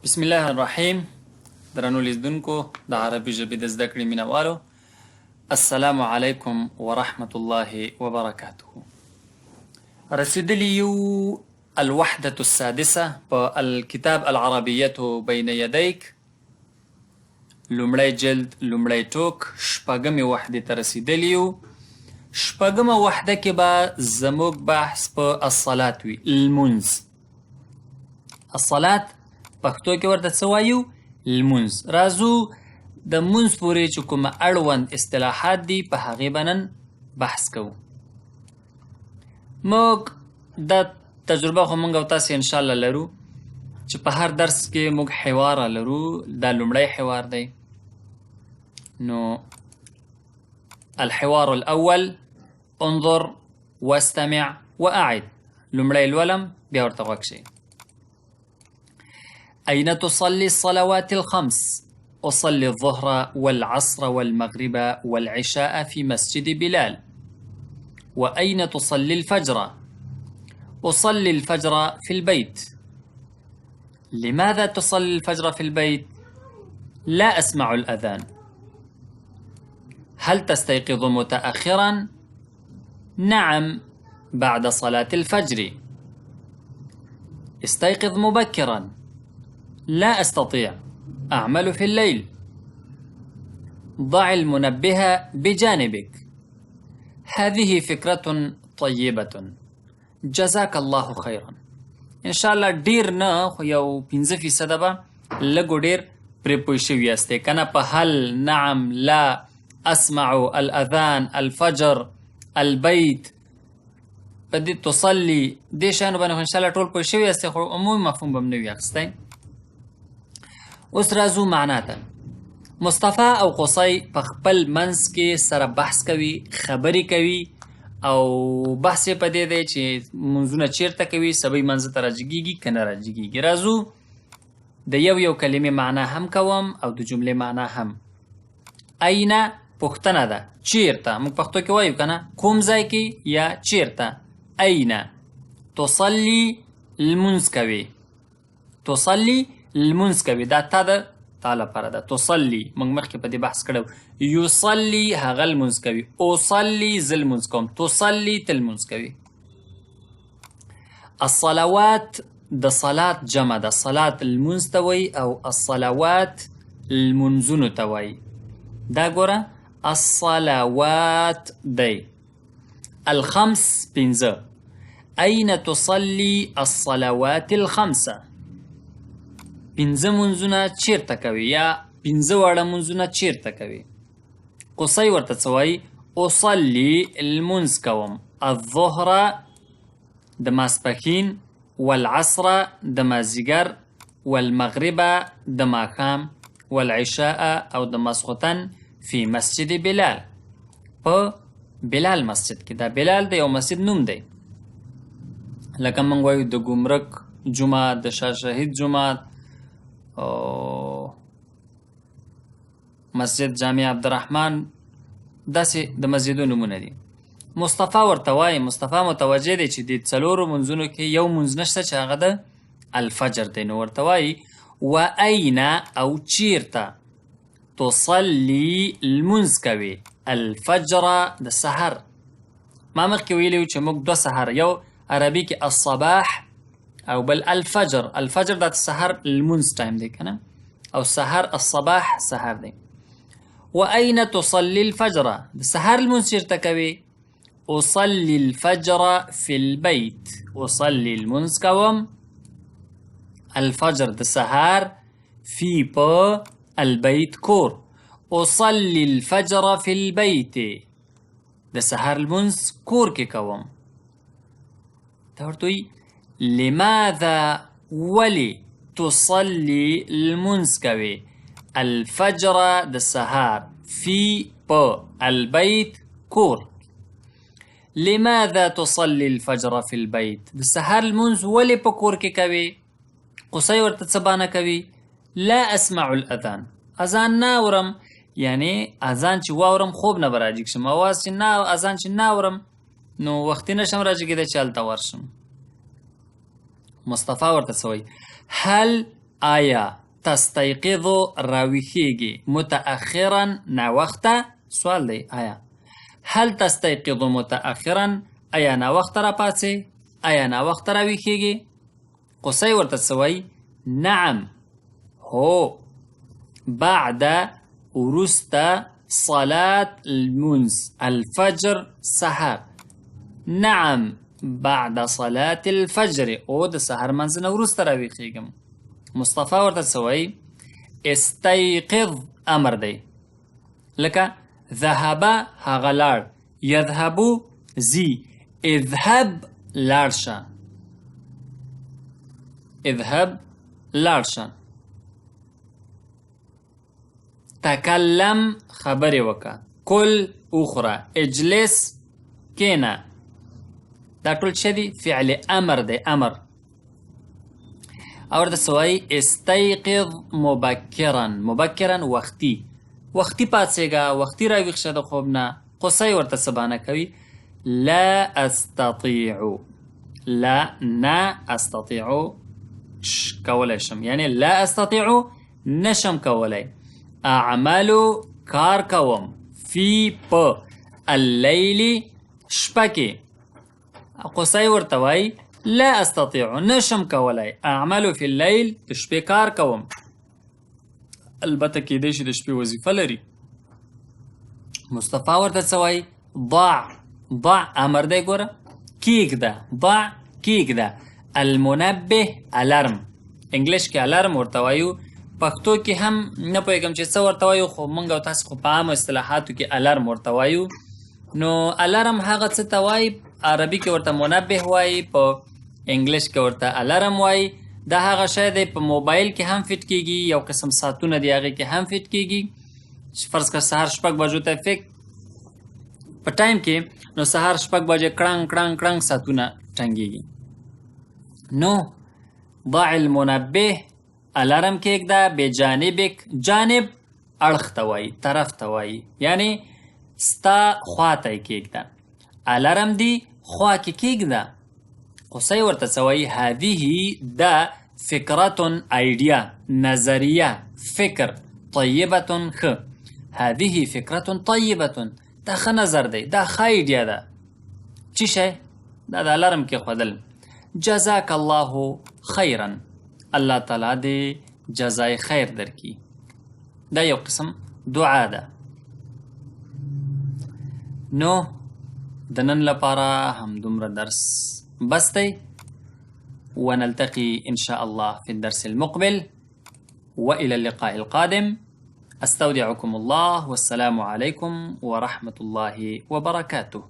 بسم الله الرحیم. درنو لیدونکو د عربي ژبې د زده کړې مینوالو، السلام علیکم ورحمة الله وبرکاته. رسیدلی یو الوحدة السادسه په الکتاب العربیة بین یدیک، لومړی جلد، لومړی ټوک، شپږمې وحدې ته رسیدلی یو. شپږمه وحده کې به زموږ بحث په الصلات وي، لمونځ. الصلات پښتو کې ورته څه وایو؟ لمونځ. راځو د مونځ پورې چې کومه اړوند اصطلاحات دي په هغې به نن بحث کوو. موږ دا تجربه خو موږ او تاسې انشاءالله لرو چې په هر درس کې موږ حوار لرو. دا لومړی حوار دی. نو الحوار الاول انظر واستمع واعد. لومړی لولم بیا ورته غوږ شئ. أين تصلي الصلوات الخمس؟ أصلي الظهر والعصر والمغرب والعشاء في مسجد بلال. وأين تصلي الفجر؟ أصلي الفجر في البيت. لماذا تصلي الفجر في البيت؟ لا أسمع الأذان. هل تستيقظ متأخرا؟ نعم، بعد صلاة الفجر. استيقظ مبكرا. لا أستطيع، أعمل في الليل. ضع المنبه بجانبك. هذه فكرة طيبة، جزاك الله خيرا. إن شاء الله ډیر نه خو یو 15% به لږ ډیر پرې پوه شوي یاستئ که نه په هل، نعم، لا، أسمع، الأذان، الفجر، البيت، په دې تصلي، دې شیانو باندې خو ان شاء الله ټول پوه شوي یاستئ، خو عمومي مفهوم به هم نه وي اخیستی. اوس راځو معنا ته. مصطفی او قصی په خپل منځ کې سره بحث کوي، خبرې کوي، او بحث یې په دې دی چې منځونه چیرته کوي، سبی منځ ته راجګېږي که نه راجګېږي. راځو د یو کلمې معنا هم کوم او د جملې معنا هم. اینا پوښتنه ده، چیرته. موږ پښتو کې وایو که نه، کوم ځای کې یا چیرته. اینا تصلي لمونځ کوي. تصلي لمونځ کوي، دا تا د تا لپاره ده. تصلي موږ مخکې په دې بحث کړی. یصلي هغه لمونځ کوي. اصلي زه لمونځ کوم. تصلي ته لمونځ کوي. الصلوات د صلات جمع ده. صلات لمونځ ته وایي او الصلوات لمونځونو ته وایي. دا ګوره الصلوات دی. الخمس پنځه. أين تصلي الصلوات الخمسة؟ پنځه منځونه چیرته کوي یا پنځه واړه منځونه چیرته کوي. قصی ورته څه وایي؟ اصلي لمونځ کوم. الظهر د ماسپښین، والعصر د مازدیګر، والمغرب د ماښام، والعشاء او د ماسخوتن فی مسجد بلال، په بلال مسجد کې. دا بلال د یو مسجد نوم دی، لکه موږ وایو د ګمرک جومات، د شاه شهید جومات، مسجد جامع عبدالرحمن، داسې د مسجدو نومونه دي. مصطفی ورته وایي، مصطفی متوجه دی چې د څلورو منځونو کې یو منځ نشته چې هغه د الفجر دی. نو ورته وایي و این او چیرته تصلي لمونځ کوي الفجر د سحر. ما مخکې ویلي چې موږ دوه سحر، یو عربي کې الصباح او بل الفجر. الفجر دا سحر لمونځ ټایم دی که نه، او سحر الصباح سحر دی. و این تصلي الفجر د سحر لمونځ چیرته کوي؟ اصلي الفجر في البيت. اصلي لمونځ کوم الفجر د سحر فی په البيت کور. اصلي الفجر في البيت د سحر لمونځ کور کې کوم. دا ورته وایي لماذا ولي تصلي لمونځ کوي الفجر د سحر فی په البيت کور. لماذا تصلي الفجر في البيت د سحر لمونځ ولې په کور کې کوي؟ قصی ورته څه بانه کوي؟ لا أسمع الأذان. اذان نه اورم، یعنی اذان چې واورم خوب نه به راجګ شم. اواز چې نه، اذان چې نه اورم نو وختي نشم راجګېدی چې هلته ورشم. مصطفی ورته څه وایي؟ هل آیا تستيقظ راویخیږي متأخرا ناوخته؟ سوال دی آیا. هل تستيقظ متأخرا آیا ناوخته را پاڅې؟ آیا ناوخته راویخیږي؟ قصی ورته سوی نعم هو بعد وروسته صلاة المنز الفجر سحر. نعم بعد صلاة الفجر او د سحر منځ نه وروسته راویښیږم. مصطفی ورته سوی استيقظ امر دی لکه ذهب هغه لاړ، یذهبو زی، اذهب لاړ شه، اذهب لاړ شه. تکلم خبرې وکړه، کل اخرى، اجلس کینا. دا ټول څه دي؟ فعل امر دی، امر. او د سوی استيقظ مبکرا، مبکرا وختي، وختي پاڅېږه، وختي راویښ شه د خوب نه. قصی ورته سبانه کوي لا استطيع، لا نه استطيع کولی شم، یعنی لا استطيع نشم کولی، اعملو کار کوم، فی په اللیل شپه کې. قصی ورته وایي لا استطيع نشم کولی، اعملو فی اللیل د شپې کار کوم. البته کیدای شي د شپې وظیفه لري. مصطفی ورته څه وایي ضع، ضع امر دی ګوره، کیږده، ضع کیږده. المنبه الارم، انګلیش کې الارم ورته وایو، پښتو کې هم نه پوهېږم چې څه ورته وایو، خو موږ او تاسو خو په عامو اصطلاحاتو کې الارم ورته وایو. نو الارم هغه څه ته وایي، عربي کې ورته منبه وایي، په انګلیش کې ورته الارم وایي. دا هغه شی دی په موبایل کې هم فټ کېږي، یو قسم ساعتونه دی هغې کې هم فټ کېږي. فرض کړه سهار 6 بجو ته فټ په ټایم کې، نو سهار 6 بجې کړنګ کړنګ کړنګ ساعتونه ټنګېږي. نو ضع المنبه الارم کېږده، بجانبک، جانب اړخ ته وایي، طرف ته وایي، یعنی ستا خوا ته یې کېږده. الارم دی خوا کې کېږده. قصی ورته څه وایي هذه دا فکرة ایډیا، نظریه، فکر، طیبة ښه. هذه فکرة طیبة دا ښه نظر دی، دا ښه ایډیا ده. چی شی؟ دا د الارم کېښودل. جزاک الله خیرا، الله تعالی دې جزای خیر درکړي. دا یو قسم دعا ده. نو د نن لپاره همدومره درس بس دی. ونلتقي إن شاء الله في الدرس المقبل، وإلى اللقاء القادم. أستودعكم الله والسلام عليكم ورحمة الله وبركاته.